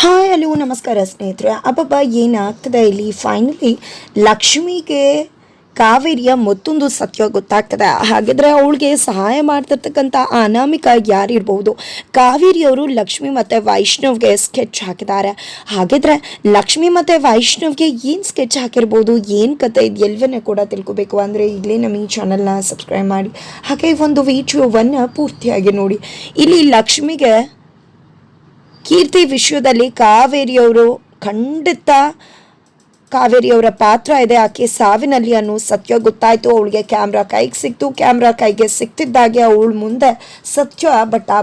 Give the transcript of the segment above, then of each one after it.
Hi hello ನಮಸ್ಕಾರ ಸ್ನೇಹಿತರೆ. ಅಬ್ಬಬ್ಬ ಏನಾಗ್ತದೆ ಇಲ್ಲಿ ಫೈನಲಿ ಲಕ್ಷ್ಮಿಗೆ ಕಾವೇರಿಯ ಮತ್ತೊಂದು ಸತ್ಯ ಗೊತ್ತಾಗ್ತದೆ. ಹಾಗಿದ್ರೆ ಅವಳಿಗೆ ಸಹಾಯ ಮಾಡ್ತಿರ್ತಕ್ಕಂಥ ಅನಾಮಿಕ ಯಾರಿರ್ಬೋದು? ಕಾವೇರಿಯವರು ಲಕ್ಷ್ಮಿ ಮತ್ತು ವೈಷ್ಣವ್ಗೆ ಸ್ಕೆಚ್ ಹಾಕಿದ್ದಾರೆ. ಹಾಗಿದ್ರೆ ಲಕ್ಷ್ಮಿ ಮತ್ತು ವೈಷ್ಣವ್ಗೆ ಏನು ಸ್ಕೆಚ್ ಹಾಕಿರ್ಬೋದು, ಏನು ಕತೆ, ಇದು ಎಲ್ಲವನ್ನೂ ಕೂಡ ತಿಳ್ಕೊಬೇಕು ಅಂದರೆ ಈಗಲೇ ನಮ್ಮ ಈ ಚಾನಲ್ನ ಸಬ್ಸ್ಕ್ರೈಬ್ ಮಾಡಿ, ಹಾಗೆ ಒಂದು ವಿಡಿಯೋವನ್ನು ಪೂರ್ತಿಯಾಗಿ ನೋಡಿ. ಇಲ್ಲಿ ಲಕ್ಷ್ಮಿಗೆ ಕೀರ್ತಿ ವಿಷಯದಲ್ಲಿ ಕಾವೇರಿಯವರು ಖಂಡಿತ ಕಾವೇರಿಯವರ ಪಾತ್ರ ಇದೆ ಆಕೆ ಸಾವಿನಲ್ಲಿ ಅನ್ನೋ ಸತ್ಯ ಗೊತ್ತಾಯಿತು. ಅವಳಿಗೆ ಕ್ಯಾಮ್ರಾ ಕೈಗೆ ಸಿಕ್ತು. ಕ್ಯಾಮ್ರಾ ಕೈಗೆ ಸಿಕ್ತಿದ್ದಾಗೆ ಅವಳ ಮುಂದೆ ಸತ್ಯ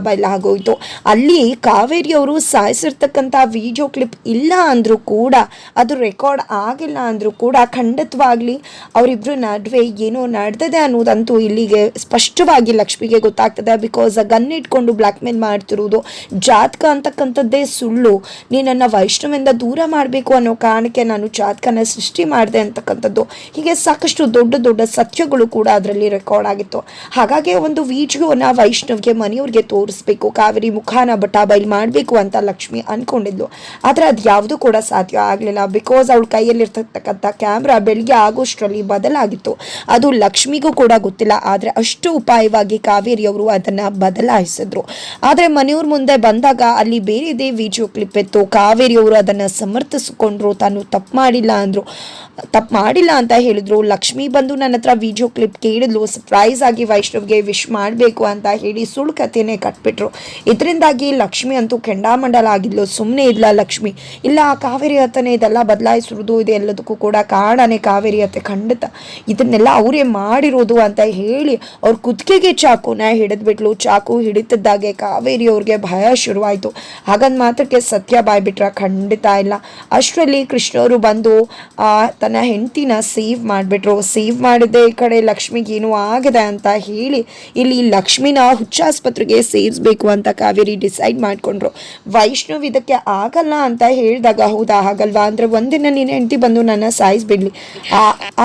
ಬಯಲಾಗೋಯ್ತು. ಅಲ್ಲಿ ಕಾವೇರಿಯವರು ಸಾಯಿಸಿರ್ತಕ್ಕಂಥ ವಿಡಿಯೋ ಕ್ಲಿಪ್ ಇಲ್ಲ ಅಂದರೂ ಕೂಡ, ಅದು ರೆಕಾರ್ಡ್ ಆಗಿಲ್ಲ ಅಂದರೂ ಕೂಡ ಖಂಡಿತವಾಗ್ಲಿ ಅವರಿಬ್ಬರು ನಡುವೆ ಏನೋ ನಡೆದಿದೆ ಅನ್ನೋದಂತೂ ಇಲ್ಲಿಗೆ ಸ್ಪಷ್ಟವಾಗಿ ಲಕ್ಷ್ಮಿಗೆ ಗೊತ್ತಾಗ್ತದೆ. ಬಿಕಾಸ್ ಗನ್ ಇಟ್ಕೊಂಡು ಬ್ಲ್ಯಾಕ್ ಮೇಲ್ ಮಾಡ್ತಿರೋದು, ಜಾತಕ ಅಂತಕ್ಕಂಥದ್ದೇ ಸುಳ್ಳು, ನೀನನ್ನು ವೈಷ್ಣವಿಂದ ದೂರ ಮಾಡಬೇಕು ಅನ್ನೋ ಕಾರಣಕ್ಕೆ ನಾನು ಜಾತಕನ ಸೃಷ್ಟಿ ಮಾಡಿದೆ ಅಂತಕ್ಕಂಥದ್ದು, ಹೀಗೆ ಸಾಕಷ್ಟು ದೊಡ್ಡ ದೊಡ್ಡ ಸತ್ಯಗಳು ಕೂಡ ಅದರಲ್ಲಿ ರೆಕಾರ್ಡ್ ಆಗಿತ್ತು. ಹಾಗಾಗಿ ಒಂದು ವಿಡಿಯೋನ ವೈಷ್ಣವ್ಗೆ ಮನೆಯವ್ರಿಗೆ ತೋರಿಸ್ಬೇಕು, ಕಾವೇರಿ ಮುಖಾನ ಬೈಲ್ ಮಾಡಬೇಕು ಅಂತ ಲಕ್ಷ್ಮಿ ಅನ್ಕೊಂಡಿದ್ಲು. ಆದರೆ ಅದು ಯಾವುದು ಕೂಡ ಸಾಧ್ಯ ಆಗಲಿಲ್ಲ. ಬಿಕಾಸ್ ಅವಳ ಕೈಯಲ್ಲಿರ್ತಕ್ಕಂಥ ಕ್ಯಾಮ್ರಾ ಬೆಳಿಗ್ಗೆ ಆಗೋಷ್ಟರಲ್ಲಿ ಬದಲಾಗಿತ್ತು. ಅದು ಲಕ್ಷ್ಮಿಗೂ ಕೂಡ ಗೊತ್ತಿಲ್ಲ. ಆದರೆ ಅಷ್ಟು ಉಪಾಯವಾಗಿ ಕಾವೇರಿಯವರು ಅದನ್ನು ಬದಲಾಯಿಸಿದ್ರು. ಆದರೆ ಮನೆಯವ್ರ ಮುಂದೆ ಬಂದಾಗ ಅಲ್ಲಿ ಬೇರೆದೇ ವಿಡಿಯೋ ಕ್ಲಿಪ್ ಇತ್ತು. ಕಾವೇರಿಯವರು ಅದನ್ನು ಸಮರ್ಥಿಸಿಕೊಂಡ್ರು, ತಾನು ತಪ್ಪು ಮಾಡಿಲ್ಲ ಅಂತ ಹೇಳಿದ್ರು. ಲಕ್ಷ್ಮಿ ಬಂದು ನನ್ನ ಹತ್ರ ವಿಡಿಯೋ ಕ್ಲಿಪ್ ಕೇಳಿದ್ಲು, ಸರ್ಪ್ರೈಸ್ ಆಗಿ ವೈಷ್ಣವ್ಗೆ ವಿಶ್ ಮಾಡಬೇಕು ಅಂತ ಹೇಳಿ ಸುಳ್ಳು ಕಥೆನೇ ಕಟ್ಬಿಟ್ರು. ಇದರಿಂದಾಗಿ ಲಕ್ಷ್ಮಿ ಅಂತೂ ಕೆಂಡಾಮಂಡಲ ಆಗಿದ್ಲು. ಸುಮ್ಮನೆ ಇಲ್ಲ ಲಕ್ಷ್ಮಿ, ಇಲ್ಲ ಕಾವೇರಿ ಹತ್ತನೇ ಇದೆಲ್ಲ ಬದಲಾಯಿಸಿರೋದು, ಇದೆ ಎಲ್ಲದಕ್ಕೂ ಕೂಡ ಕಾರಣನೇ ಕಾವೇರಿ ಹತ್ತೆ, ಖಂಡಿತ ಇದನ್ನೆಲ್ಲ ಅವರೇ ಮಾಡಿರೋದು ಅಂತ ಹೇಳಿ ಅವ್ರ ಕುತ್ತಿಗೆಗೆ ಚಾಕುನ ಹಿಡಿದ್ಬಿಟ್ಲು. ಚಾಕು ಹಿಡಿತಿದ್ದಾಗೆ ಕಾವೇರಿ ಅವ್ರಿಗೆ ಭಯ ಶುರುವಾಯಿತು. ಹಾಗಂದ್ ಮಾತ್ರಕ್ಕೆ ಸತ್ಯ ಬಾಯ್ಬಿಟ್ರ? ಖಂಡಿತ ಇಲ್ಲ. ಅಷ್ಟರಲ್ಲಿ ಕೃಷ್ಣವರು ಬಂದು ತನ್ನ ಹೆಂಡತಿನ ಸೇವ್ ಮಾಡಿಬಿಟ್ರು. ಸೇವ್ ಮಾಡಿದ್ದೆ ಈ ಕಡೆ ಲಕ್ಷ್ಮಿಗೆ ಏನೂ ಆಗಿದೆ ಅಂತ ಹೇಳಿ ಇಲ್ಲಿ ಲಕ್ಷ್ಮಿನ ಹುಚ್ಚಾಸ್ಪತ್ರೆಗೆ ಸೇರಿಸ್ಬೇಕು ಅಂತ ಕಾವೇರಿ ಡಿಸೈಡ್ ಮಾಡಿಕೊಂಡ್ರು. ವೈಷ್ಣವ್ ಇದಕ್ಕೆ ಆಗಲ್ಲ ಅಂತ ಹೇಳಿದಾಗ, ಹೌದಾ ಆಗಲ್ವಾ ಅಂದರೆ ಒಂದಿನ ನೀನು ಹೆಂಡತಿ ಬಂದು ನನ್ನ ಸಾಯಿಸ್ಬಿಡ್ಲಿ,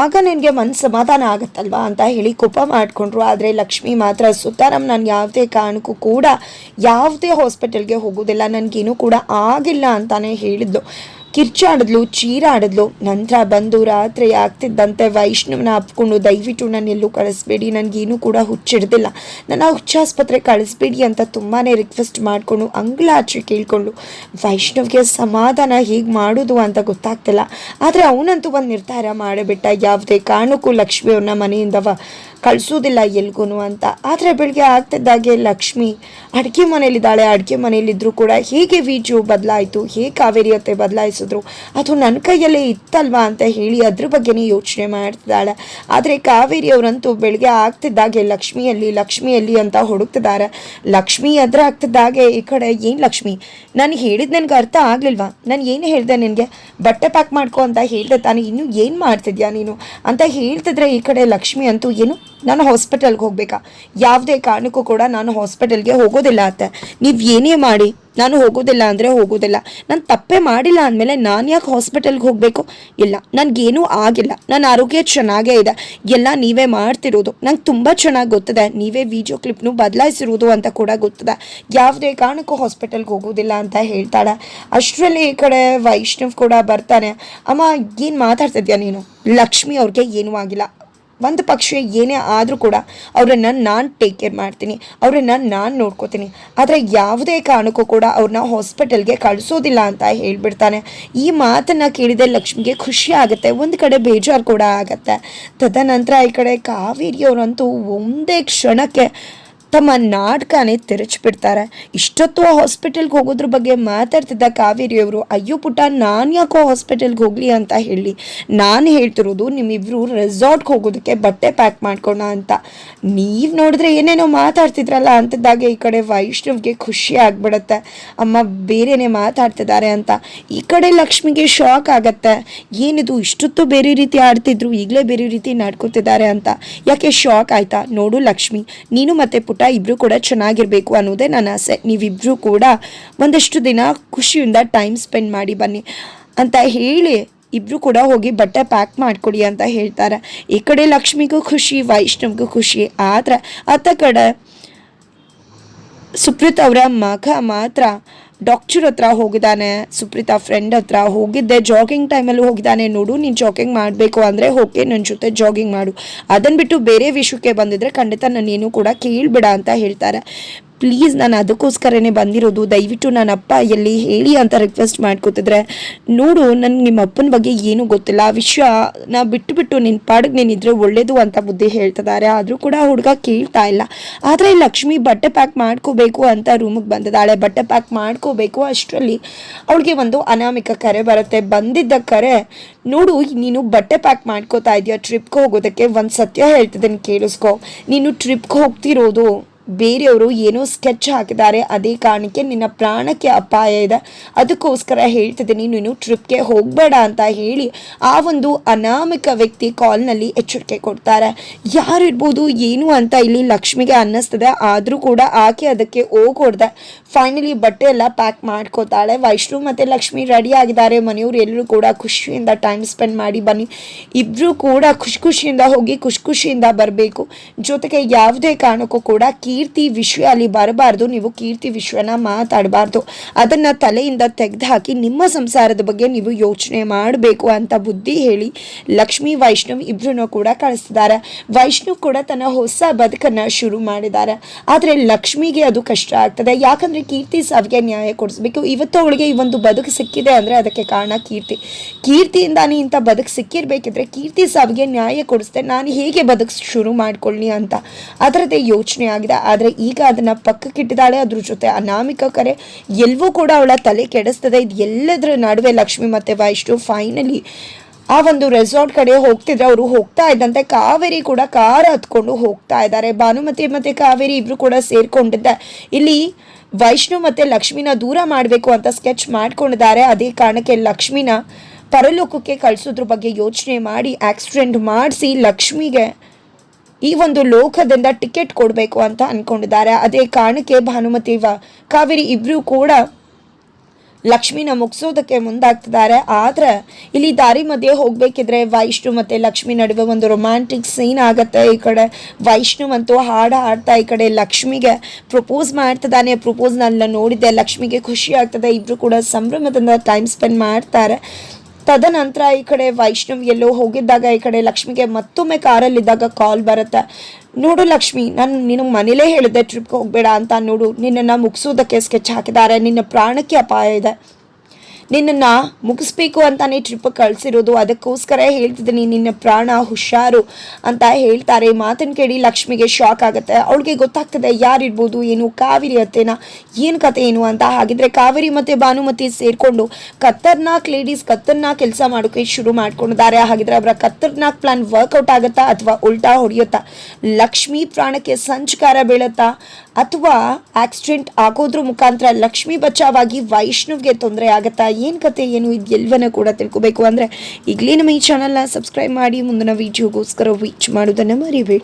ಆಗ ನಿನಗೆ ಮನಸ್ಸು ಸಮಾಧಾನ ಆಗತ್ತಲ್ವಾ ಅಂತ ಹೇಳಿ ಕೋಪ ಮಾಡಿಕೊಂಡ್ರು. ಆದರೆ ಲಕ್ಷ್ಮಿ ಮಾತ್ರ ಸುತಾರಾಮ್, ನಾನು ಯಾವುದೇ ಕಾರಣಕ್ಕೂ ಕೂಡ ಯಾವುದೇ ಹಾಸ್ಪಿಟಲ್ಗೆ ಹೋಗೋದಿಲ್ಲ, ನನಗೇನು ಕೂಡ ಆಗಿಲ್ಲ ಅಂತಾನೆ ಹೇಳಿದ್ಲು. ಕಿರ್ಚಾಡಿದ್ಲು, ಚೀರಾಡಿದ್ಲು. ನಂತರ ಬಂದು ರಾತ್ರಿ ಆಗ್ತಿದ್ದಂತೆ ವೈಷ್ಣವನ ಅಪ್ಕೊಂಡು, ದಯವಿಟ್ಟು ನಾನು ಎಲ್ಲೂ ಕಳಿಸ್ಬೇಡಿ, ನನಗೇನು ಕೂಡ ಹುಚ್ಚಿಡ್ದಿಲ್ಲ, ನನ್ನ ಹುಚ್ಚಾಸ್ಪತ್ರೆ ಕಳಿಸ್ಬೇಡಿ ಅಂತ ತುಂಬಾ ರಿಕ್ವೆಸ್ಟ್ ಮಾಡಿಕೊಂಡು ಅಂಗ್ಲಾಚೆ ಕೇಳ್ಕೊಂಡು ವೈಷ್ಣವ್ಗೆ ಸಮಾಧಾನ ಹೇಗೆ ಮಾಡೋದು ಅಂತ ಗೊತ್ತಾಗ್ತಿಲ್ಲ. ಆದರೆ ಅವನಂತೂ ಒಂದು ನಿರ್ಧಾರ ಮಾಡಿಬಿಟ್ಟ, ಯಾವುದೇ ಕಾರಣಕ್ಕೂ ಲಕ್ಷ್ಮಿಯವ್ರನ್ನ ಮನೆಯಿಂದ ಕಳಿಸೋದಿಲ್ಲ ಎಲ್ಗೂ ಅಂತ. ಆದರೆ ಬೆಳಗ್ಗೆ ಆಗ್ತಿದ್ದಾಗೆ ಲಕ್ಷ್ಮಿ ಅಡುಗೆ ಮನೇಲಿದ್ದಾಳೆ. ಅಡುಗೆ ಮನೇಲಿದ್ದರೂ ಕೂಡ ಹೇಗೆ ವಿಡಿಯೋ ಬದಲಾಯಿತು, ಹೇಗೆ ಕಾವೇರಿ ಹತ್ತೆ ಬದಲಾಯಿಸಿದ್ರು, ಅದು ನನ್ನ ಕೈಯಲ್ಲೇ ಇತ್ತಲ್ವಾ ಅಂತ ಹೇಳಿ ಅದ್ರ ಬಗ್ಗೆನೇ ಯೋಚನೆ ಮಾಡ್ತಿದ್ದಾಳೆ. ಆದರೆ ಕಾವೇರಿಯವರಂತೂ ಬೆಳಗ್ಗೆ ಆಗ್ತಿದ್ದಾಗೆ ಲಕ್ಷ್ಮಿಯಲ್ಲಿ ಅಂತ ಹುಡುಕ್ತಿದ್ದಾರೆ. ಲಕ್ಷ್ಮಿ ಎದುರು ಆಗ್ತಿದ್ದಾಗೆ ಈ ಕಡೆ, ಏನು ಲಕ್ಷ್ಮಿ, ನಾನು ಹೇಳಿದ್ದು ನನಗೆ ಅರ್ಥ ಆಗಲಿಲ್ವಾ? ನಾನು ಏನು ಹೇಳಿದೆ ನಿನಗೆ? ಬಟ್ಟೆ ಪ್ಯಾಕ್ ಮಾಡ್ಕೊ ಅಂತ ಹೇಳಿದೆ ತಾನು, ಇನ್ನೂ ಏನು ಮಾಡ್ತಿದ್ಯಾ ನೀನು ಅಂತ ಹೇಳ್ತಿದ್ರೆ ಈ ಕಡೆ ಲಕ್ಷ್ಮಿ ಅಂತೂ, ಏನು ನಾನು ಹಾಸ್ಪಿಟಲ್ಗೆ ಹೋಗಬೇಕಾ? ಯಾವುದೇ ಕಾರಣಕ್ಕೂ ಕೂಡ ನಾನು ಹಾಸ್ಪಿಟಲ್ಗೆ ಹೋಗೋದಿಲ್ಲ ಅತ್ತೆ, ನೀವು ಏನೇ ಮಾಡಿ ನಾನು ಹೋಗೋದಿಲ್ಲ ಅಂದರೆ ಹೋಗೋದಿಲ್ಲ. ನಾನು ತಪ್ಪೇ ಮಾಡಿಲ್ಲ ಅಂದಮೇಲೆ ನಾನು ಯಾಕೆ ಹಾಸ್ಪಿಟಲ್ಗೆ ಹೋಗಬೇಕು? ಇಲ್ಲ, ನನಗೇನೂ ಆಗಿಲ್ಲ, ನನ್ನ ಆರೋಗ್ಯ ಚೆನ್ನಾಗೇ ಇದೆ, ಎಲ್ಲ ನೀವೇ ಮಾಡ್ತಿರೋದು, ನಂಗೆ ತುಂಬ ಚೆನ್ನಾಗಿ ಗೊತ್ತಿದೆ, ನೀವೇ ವಿಡಿಯೋ ಕ್ಲಿಪ್ನು ಬದಲಾಯಿಸಿರೋದು ಅಂತ ಕೂಡ ಗೊತ್ತಿದೆ, ಯಾವುದೇ ಕಾರಣಕ್ಕೂ ಹಾಸ್ಪಿಟಲ್ಗೆ ಹೋಗೋದಿಲ್ಲ ಅಂತ ಹೇಳ್ತಾಳೆ. ಅಷ್ಟರಲ್ಲಿ ಈ ಕಡೆ ವೈಷ್ಣವ್ ಕೂಡ ಬರ್ತಾನೆ. ಅಮ್ಮ, ಏನು ಮಾತಾಡ್ತಿದ್ಯಾ ನೀನು? ಲಕ್ಷ್ಮಿ ಅವ್ರಿಗೆ ಏನೂ ಆಗಿಲ್ಲ, ಒಂದು ಪಕ್ಷ ಏನೇ ಆದರೂ ಕೂಡ ಅವರನ್ನು ನಾನು ಟೇಕ್ ಕೇರ್ ಮಾಡ್ತೀನಿ, ಅವರನ್ನು ನಾನು ನೋಡ್ಕೋತೀನಿ, ಆದರೆ ಯಾವುದೇ ಕಾರಣಕ್ಕೂ ಕೂಡ ಅವ್ರನ್ನ ಹಾಸ್ಪಿಟಲ್ಗೆ ಕಳಿಸೋದಿಲ್ಲ ಅಂತ ಹೇಳ್ಬಿಡ್ತಾನೆ. ಈ ಮಾತನ್ನು ಕೇಳಿದೆ ಲಕ್ಷ್ಮಿಗೆ ಖುಷಿ ಆಗುತ್ತೆ, ಒಂದು ಕಡೆ ಬೇಜಾರು ಕೂಡ ಆಗುತ್ತೆ. ತದನಂತರ ಈ ಕಡೆ ಕಾವೇರಿಯವರಂತೂ ಒಂದೇ ಕ್ಷಣಕ್ಕೆ ತಮ್ಮ ನಾಟಕನೇ ತಿರುಚಿಬಿಡ್ತಾರೆ. ಇಷ್ಟೊತ್ತು ಹಾಸ್ಪಿಟಲ್ಗೆ ಹೋಗೋದ್ರ ಬಗ್ಗೆ ಮಾತಾಡ್ತಿದ್ದ ಕಾವೇರಿಯವರು, ಅಯ್ಯೋ ಪುಟ್ಟ, ನಾನು ಯಾಕೋ ಹಾಸ್ಪಿಟಲ್ಗೆ ಹೋಗಲಿ ಅಂತ ಹೇಳಿ, ನಾನು ಹೇಳ್ತಿರೋದು ನಿಮ್ಮಿಬ್ಬರು ರೆಸಾರ್ಟ್ಗೆ ಹೋಗೋದಕ್ಕೆ ಬಟ್ಟೆ ಪ್ಯಾಕ್ ಮಾಡ್ಕೋಣ ಅಂತ. ನೀವು ನೋಡಿದ್ರೆ ಏನೇನೋ ಮಾತಾಡ್ತಿದ್ರಲ್ಲ ಅಂತಿದ್ದಾಗೆ ಈ ಕಡೆ ವೈಷ್ಣವ್ಗೆ ಖುಷಿ ಆಗ್ಬಿಡತ್ತೆ, ಅಮ್ಮ ಬೇರೆನೇ ಮಾತಾಡ್ತಿದ್ದಾರೆ ಅಂತ. ಈ ಕಡೆ ಲಕ್ಷ್ಮಿಗೆ ಶಾಕ್ ಆಗತ್ತೆ, ಏನಿದು ಇಷ್ಟೊತ್ತು ಬೇರೆ ರೀತಿ ಆಡ್ತಿದ್ರು, ಈಗಲೇ ಬೇರೆ ರೀತಿ ನಡ್ಕೊತಿದ್ದಾರೆ ಅಂತ. ಯಾಕೆ ಶಾಕ್ ಆಯ್ತಾ? ನೋಡು ಲಕ್ಷ್ಮಿ, ನೀನು ಮತ್ತೆ ಪುಟ್ಟ ಇಬ್ರು ಕೂಡ ಚೆನ್ನಾಗಿರ್ಬೇಕು ಅನ್ನೋದೇ ನನ್ನ ಆಸೆ. ನೀವಿಬ್ರು ಕೂಡ ಒಂದಷ್ಟು ದಿನ ಖುಷಿಯಿಂದ ಟೈಮ್ ಸ್ಪೆಂಡ್ ಮಾಡಿ ಬನ್ನಿ ಅಂತ ಹೇಳಿ ಇಬ್ರು ಕೂಡ ಹೋಗಿ ಬಟ್ಟೆ ಪ್ಯಾಕ್ ಮಾಡ್ಕೊಡಿ ಅಂತ ಹೇಳ್ತಾರೆ. ಈ ಕಡೆ ಲಕ್ಷ್ಮಿಗೂ ಖುಷಿ, ವೈಷ್ಣವ್ಗೂ ಖುಷಿ. ಆದ್ರೆ ಅತ್ತ ಕಡೆ ಸುಪ್ರೀತ್ ಅವರ ಮಗ ಮಾತ್ರ ಡಾಕ್ಟರ್ ಹತ್ರ ಹೋಗಿದ್ದಾನೆ, ಸುಪ್ರೀತಾ ಫ್ರೆಂಡ್ ಹತ್ರ ಹೋಗಿದ್ದೆ, ಜಾಗಿಂಗ್ ಟೈಮಲ್ಲಿ ಹೋಗಿದ್ದಾನೆ, ನೋಡು ನೀನು ಜಾಗಿಂಗ್ ಮಾಡಬೇಕು ಅಂದರೆ ಓಕೆ ನನ್ನ ಜೊತೆ ಜಾಗಿಂಗ್ ಮಾಡು, ಅದನ್ನು ಬಿಟ್ಟು ಬೇರೆ ವಿಷಯಕ್ಕೆ ಬಂದಿದ್ರೆ ಖಂಡಿತ ನಾನೇನು ಕೂಡ ಕೇಳಬೇಡ ಅಂತ ಹೇಳ್ತಾರೆ. ಪ್ಲೀಸ್ ನಾನು ಅದಕ್ಕೋಸ್ಕರನೇ ಬಂದಿರೋದು, ದಯವಿಟ್ಟು ನನ್ನ ಅಪ್ಪ ಎಲ್ಲಿ ಹೇಳಿ ಅಂತ ರಿಕ್ವೆಸ್ಟ್ ಮಾಡ್ಕೋತಿದ್ರೆ, ನೋಡು ನನಗೆ ನಿಮ್ಮ ಅಪ್ಪನ ಬಗ್ಗೆ ಏನೂ ಗೊತ್ತಿಲ್ಲ, ಆ ವಿಷಯನ ಬಿಟ್ಟು ನಿನ್ನ ಪಾಡಿಗೆ ನೀನಿದ್ರೆ ಒಳ್ಳೇದು ಅಂತ ಬುದ್ಧಿ ಹೇಳ್ತಿದ್ದಾರೆ. ಆದರೂ ಕೂಡ ಹುಡುಗ ಕೇಳ್ತಾ ಇಲ್ಲ. ಆದರೆ ಲಕ್ಷ್ಮಿ ಬಟ್ಟೆ ಪ್ಯಾಕ್ ಮಾಡ್ಕೋಬೇಕು ಅಂತ ರೂಮಿಗೆ ಬಂದಿದ್ದಾಳೆ. ಬಟ್ಟೆ ಪ್ಯಾಕ್ ಮಾಡ್ಕೋಬೇಕು ಅಷ್ಟರಲ್ಲಿ ಅವಳಿಗೆ ಒಂದು ಅನಾಮಿಕ ಕರೆ ಬರುತ್ತೆ. ಬಂದಿದ್ದ ಕರೆ, ನೋಡು ನೀನು ಬಟ್ಟೆ ಪ್ಯಾಕ್ ಮಾಡ್ಕೋತಾ ಇದೆಯಾ ಟ್ರಿಪ್ಗೆ ಹೋಗೋದಕ್ಕೆ, ಒಂದು ಸತ್ಯ ಹೇಳ್ತಿದ್ದೀನಿ ಕೇಳಿಸ್ಕೊ, ನೀನು ಟ್ರಿಪ್ಗೆ ಹೋಗ್ತಿರೋದು ಬೇರೆಯವರು ಏನೋ ಸ್ಕೆಚ್ ಹಾಕಿದ್ದಾರೆ, ಅದೇ ಕಾರಣಕ್ಕೆ ನಿನ್ನ ಪ್ರಾಣಕ್ಕೆ ಅಪಾಯ ಇದೆ, ಅದಕ್ಕೋಸ್ಕರ ಹೇಳ್ತಿದ್ದೀನಿ ನೀನು ಟ್ರಿಪ್ಗೆ ಹೋಗಬೇಡ ಅಂತ ಹೇಳಿ ಆ ಒಂದು ಅನಾಮಿಕ ವ್ಯಕ್ತಿ ಕಾಲ್ನಲ್ಲಿ ಎಚ್ಚರಿಕೆ ಕೊಡ್ತಾರೆ. ಯಾರಿರ್ಬೋದು ಏನು ಅಂತ ಇಲ್ಲಿ ಲಕ್ಷ್ಮಿಗೆ ಅನ್ನಿಸ್ತದೆ. ಆದರೂ ಕೂಡ ಆಕೆ ಅದಕ್ಕೆ ಹೋಗ್ಕೊಡ್ದೆ ಫೈನಲಿ ಬಟ್ಟೆ ಎಲ್ಲ ಪ್ಯಾಕ್ ಮಾಡ್ಕೋತಾಳೆ. ವೈಷ್ಣು ಮತ್ತು ಲಕ್ಷ್ಮಿ ರೆಡಿ ಆಗಿದ್ದಾರೆ. ಮನೆಯವರು ಎಲ್ಲರೂ ಕೂಡ ಖುಷಿಯಿಂದ ಟೈಮ್ ಸ್ಪೆಂಡ್ ಮಾಡಿ ಬನ್ನಿ, ಇಬ್ಬರು ಕೂಡ ಖುಷಿಯಿಂದ ಹೋಗಿ ಖುಷಿಯಿಂದ ಬರಬೇಕು. ಜೊತೆಗೆ ಯಾವುದೇ ಕಾರಣಕ್ಕೂ ಕೂಡ ಕೀರ್ತಿ ವಿಷಯ ಅಲ್ಲಿ ಬರಬಾರ್ದು, ನೀವು ಕೀರ್ತಿ ವಿಷಯನ ಮಾತಾಡಬಾರ್ದು, ಅದನ್ನು ತಲೆಯಿಂದ ತೆಗೆದುಹಾಕಿ ನಿಮ್ಮ ಸಂಸಾರದ ಬಗ್ಗೆ ನೀವು ಯೋಚನೆ ಮಾಡಬೇಕು ಅಂತ ಬುದ್ಧಿ ಹೇಳಿ ಲಕ್ಷ್ಮಿ ವೈಷ್ಣವ್ ಇಬ್ಬರನ್ನು ಕೂಡ ಕಳಿಸ್ತಿದ್ದಾರೆ. ವೈಷ್ಣವ್ ಕೂಡ ತನ್ನ ಹೊಸ ಬದುಕನ್ನು ಶುರು ಮಾಡಿದ್ದಾರೆ. ಆದರೆ ಲಕ್ಷ್ಮಿಗೆ ಅದು ಕಷ್ಟ ಆಗ್ತದೆ. ಯಾಕಂದರೆ ಕೀರ್ತಿ ಸಾವಿಗೆ ನ್ಯಾಯ ಕೊಡಿಸ್ಬೇಕು. ಇವತ್ತು ಅವಳಿಗೆ ಈ ಒಂದು ಬದುಕು ಸಿಕ್ಕಿದೆ ಅಂದರೆ ಅದಕ್ಕೆ ಕಾರಣ ಕೀರ್ತಿಯಿಂದಾನೇ ಇಂಥ ಬದುಕು ಸಿಕ್ಕಿರ್ಬೇಕಿದ್ರೆ ಕೀರ್ತಿ ಸಾವಿಗೆ ನ್ಯಾಯ ಕೊಡಿಸ್ದೆ ನಾನು ಹೇಗೆ ಬದುಕು ಶುರು ಮಾಡ್ಕೊಳ್ಳಿ ಅಂತ ಅದರದ್ದೇ ಯೋಚನೆ ಆಗಿದೆ. ಆದರೆ ಈಗ ಅದನ್ನು ಪಕ್ಕಕ್ಕಿಟ್ಟಿದ್ದಾಳೆ. ಅದ್ರ ಜೊತೆ ಅನಾಮಿಕ ಕರೆ ಎಲ್ಲವೂ ಕೂಡ ಅವಳ ತಲೆ ಕೆಡಿಸ್ತದೆ. ಇದು ಎಲ್ಲದರ ನಡುವೆ ಲಕ್ಷ್ಮಿ ಮತ್ತು ವೈಷ್ಣು ಫೈನಲಿ ಆ ಒಂದು ರೆಸಾರ್ಟ್ ಕಡೆ ಹೋಗ್ತಿದ್ರೆ ಅವರು ಹೋಗ್ತಾ ಇದ್ದಂತೆ ಕಾವೇರಿ ಕೂಡ ಕಾರ್ ಹತ್ಕೊಂಡು ಹೋಗ್ತಾ ಇದ್ದಾರೆ. ಭಾನುಮತಿ ಮತ್ತು ಕಾವೇರಿ ಇಬ್ರು ಕೂಡ ಸೇರ್ಕೊಂಡಿದ್ದೆ. ಇಲ್ಲಿ ವೈಷ್ಣು ಮತ್ತು ಲಕ್ಷ್ಮಿನ ದೂರ ಮಾಡಬೇಕು ಅಂತ ಸ್ಕೆಚ್ ಮಾಡ್ಕೊಂಡಿದ್ದಾರೆ. ಅದೇ ಕಾರಣಕ್ಕೆ ಲಕ್ಷ್ಮಿನ ಪರಲೋಕಕ್ಕೆ ಕಳಿಸೋದ್ರ ಬಗ್ಗೆ ಯೋಚನೆ ಮಾಡಿ ಆಕ್ಸಿಡೆಂಟ್ ಮಾಡಿಸಿ ಲಕ್ಷ್ಮಿಗೆ ಈ ಒಂದು ಲೋಕದಿಂದ ಟಿಕೆಟ್ ಕೊಡಬೇಕು ಅಂತ ಅಂದ್ಕೊಂಡಿದ್ದಾರೆ. ಅದೇ ಕಾರಣಕ್ಕೆ ಭಾನುಮತಿ ಕಾವೇರಿ ಇಬ್ಬರು ಕೂಡ ಲಕ್ಷ್ಮಿನ ಮುಗಿಸೋದಕ್ಕೆ ಮುಂದಾಗ್ತಿದ್ದಾರೆ. ಆದರೆ ಇಲ್ಲಿ ದಾರಿ ಮಧ್ಯೆ ಹೋಗಬೇಕಿದ್ರೆ ವೈಷ್ಣು ಮತ್ತು ಲಕ್ಷ್ಮಿ ನಡುವೆ ಒಂದು ರೊಮ್ಯಾಂಟಿಕ್ ಸೀನ್ ಆಗುತ್ತೆ. ಈ ಕಡೆ ವೈಷ್ಣು ಅಂತೂ ಹಾಡ್ತಾ ಈ ಕಡೆ ಲಕ್ಷ್ಮಿಗೆ ಪ್ರಪೋಸ್ ಮಾಡ್ತಿದ್ದಾನೆ. ಪ್ರಪೋಸ್ನೆಲ್ಲ ನೋಡಿದ್ದೆ, ಲಕ್ಷ್ಮಿಗೆ ಖುಷಿ ಆಗ್ತದೆ. ಇಬ್ಬರು ಕೂಡ ಸಂಭ್ರಮದಿಂದ ಟೈಮ್ ಸ್ಪೆಂಡ್ ಮಾಡ್ತಾರೆ. ತದನಂತರ ಈ ಕಡೆ ವೈಷ್ಣವ್ ಎಲ್ಲೋ ಹೋಗಿದ್ದಾಗ ಈ ಕಡೆ ಲಕ್ಷ್ಮಿಗೆ ಮತ್ತೊಮ್ಮೆ ಕಾರಲ್ಲಿದ್ದಾಗ ಕಾಲ್ ಬರುತ್ತೆ. ನೋಡು ಲಕ್ಷ್ಮಿ, ನಾನು ನಿನಗೆ ಮನೇಲೇ ಹೇಳಿದ್ದೆ ಟ್ರಿಪ್ಗೆ ಹೋಗಬೇಡ ಅಂತ, ನೋಡು ನಿನ್ನನ್ನು ಮುಗಿಸೋದಕ್ಕೆ ಸ್ಕೆಚ್ ಹಾಕಿದ್ದಾರೆ, ನಿನ್ನ ಪ್ರಾಣಕ್ಕೆ ಅಪಾಯ ಇದೆ, ನಿನ್ನನ್ನು ಮುಗಿಸ್ಬೇಕು ಅಂತಾನೆ ಟ್ರಿಪ್ ಕಳಿಸಿರೋದು, ಅದಕ್ಕೋಸ್ಕರ ಹೇಳ್ತಿದ್ದೀನಿ ನಿನ್ನ ಪ್ರಾಣ ಹುಷಾರು ಅಂತ ಹೇಳ್ತಾರೆ. ಮಾತನ್ನು ಕೇಳಿ ಲಕ್ಷ್ಮಿಗೆ ಶಾಕ್ ಆಗುತ್ತೆ. ಅವಳಿಗೆ ಗೊತ್ತಾಗ್ತದೆ ಯಾರಿರ್ಬೋದು, ಏನು ಕಾವೇರಿ ಅತ್ತೇನಾ, ಏನು ಕತೆ ಏನು ಅಂತ. ಹಾಗಿದ್ರೆ ಕಾವೇರಿ ಮತ್ತು ಭಾನುಮತಿ ಸೇರಿಕೊಂಡು ಖತರ್ನಾಕ್ ಲೇಡೀಸ್ ಖತರ್ನಾಕ್ ಕೆಲಸ ಮಾಡೋಕ್ಕೆ ಶುರು ಮಾಡ್ಕೊಂಡಿದ್ದಾರೆ. ಹಾಗಿದ್ರೆ ಅವರ ಖತರ್ನಾಕ್ ಪ್ಲಾನ್ ವರ್ಕೌಟ್ ಆಗುತ್ತಾ ಅಥವಾ ಉಲ್ಟಾ ಹೊಡೆಯುತ್ತಾ, ಲಕ್ಷ್ಮಿ ಪ್ರಾಣಕ್ಕೆ ಸಂಚಕಾರ ಬೀಳುತ್ತಾ ಅಥವಾ ಆಕ್ಸಿಡೆಂಟ್ ಆಗೋದ್ರ ಮುಖಾಂತರ ಲಕ್ಷ್ಮಿ ಬಚಾವಾಗಿ ವೈಷ್ಣವ್ಗೆ ತೊಂದರೆ ಆಗುತ್ತಾ, ಏನು ಕತೆ ಏನು, ಇದು ಎಲ್ಲವನ್ನ ಕೂಡ ತಿಳ್ಕೊಬೇಕು ಅಂದರೆ ಈಗಲೇ ನಮ್ಮ ಈ ಚಾನಲ್ನ ಸಬ್ಸ್ಕ್ರೈಬ್ ಮಾಡಿ ಮುಂದಿನ ವಿಡಿಯೋಗೋಸ್ಕರ ರೀಚ್ ಮಾಡೋದನ್ನು ಮರಿಬೇಡಿ.